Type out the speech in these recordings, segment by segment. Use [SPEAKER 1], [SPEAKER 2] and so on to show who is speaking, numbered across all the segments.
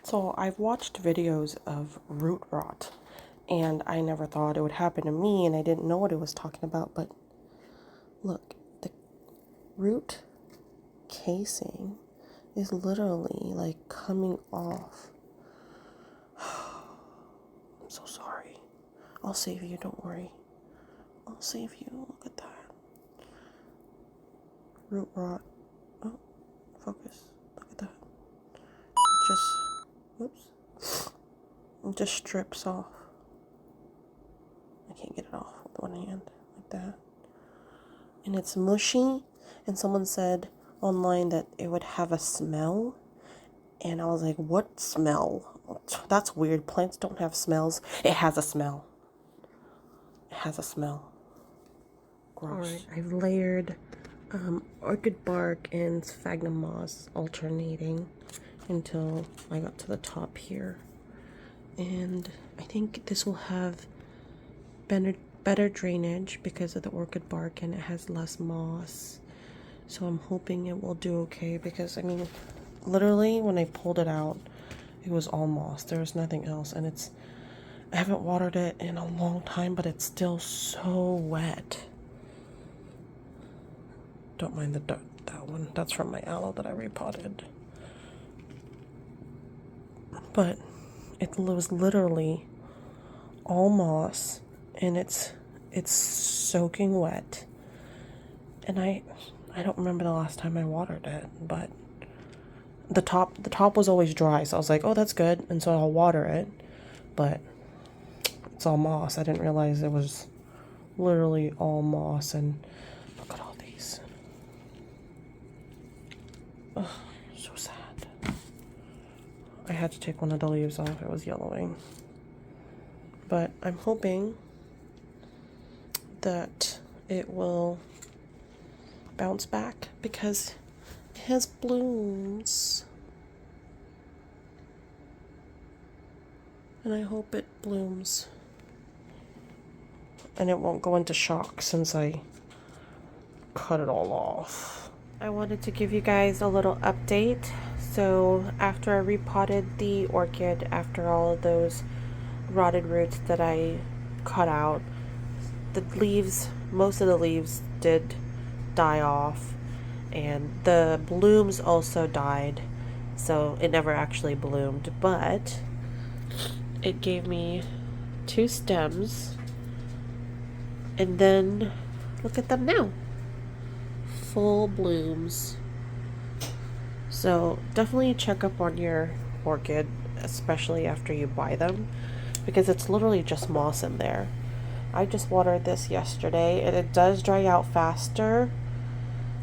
[SPEAKER 1] So I've watched videos of root rot, and I never thought it would happen to me, and I didn't know what it was talking about, but look, the root casing is literally like coming off. I'm so sorry. I'll save you, don't worry. I'll save you. Look at that. Root rot. Oh, focus. Look at that. It just strips off. I can't get it off with one hand like that. And it's mushy, and someone said online that it would have a smell, and I was like, what smell? That's weird. Plants don't have smells. It has a smell. It has a smell. Gross. Alright, I've layered orchid bark and sphagnum moss alternating until I got to the top here. And I think this will have better drainage because of the orchid bark, and it has less moss. So I'm hoping it will do okay, because I mean, literally when I pulled it out, it was all moss. There was nothing else, and I haven't watered it in a long time, but it's still so wet. Don't mind that one. That's from my aloe that I repotted. But it was literally all moss, and it's soaking wet. And I don't remember the last time I watered it, but the top was always dry, so I was like, oh, that's good, and so I'll water it. But it's all moss. I didn't realize it was literally all moss. And look at all these. Ugh, so sad. I had to take one of the leaves off. It was yellowing. But I'm hoping that it will bounce back, because it has blooms. And I hope it blooms. And it won't go into shock since I cut it all off. I wanted to give you guys a little update. So after I repotted the orchid, after all of those rotted roots that I cut out, the leaves, most of the leaves did die off, and the blooms also died, so it never actually bloomed, but it gave me 2 stems, and then look at them now, full blooms. So definitely check up on your orchid, especially after you buy them, because it's literally just moss in there. I just watered this yesterday, and it does dry out faster,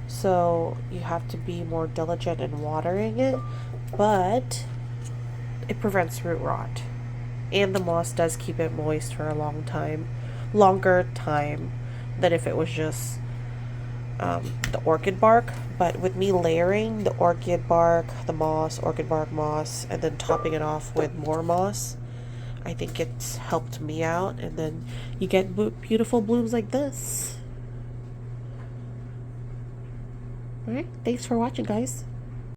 [SPEAKER 1] so you have to be more diligent in watering it, but it prevents root rot, and the moss does keep it moist for a longer time than if it was just the orchid bark. But with me layering the orchid bark, the moss, orchid bark, moss, and then topping it off with more moss, I think it's helped me out, and then you get beautiful blooms like this. Alright, thanks for watching, guys.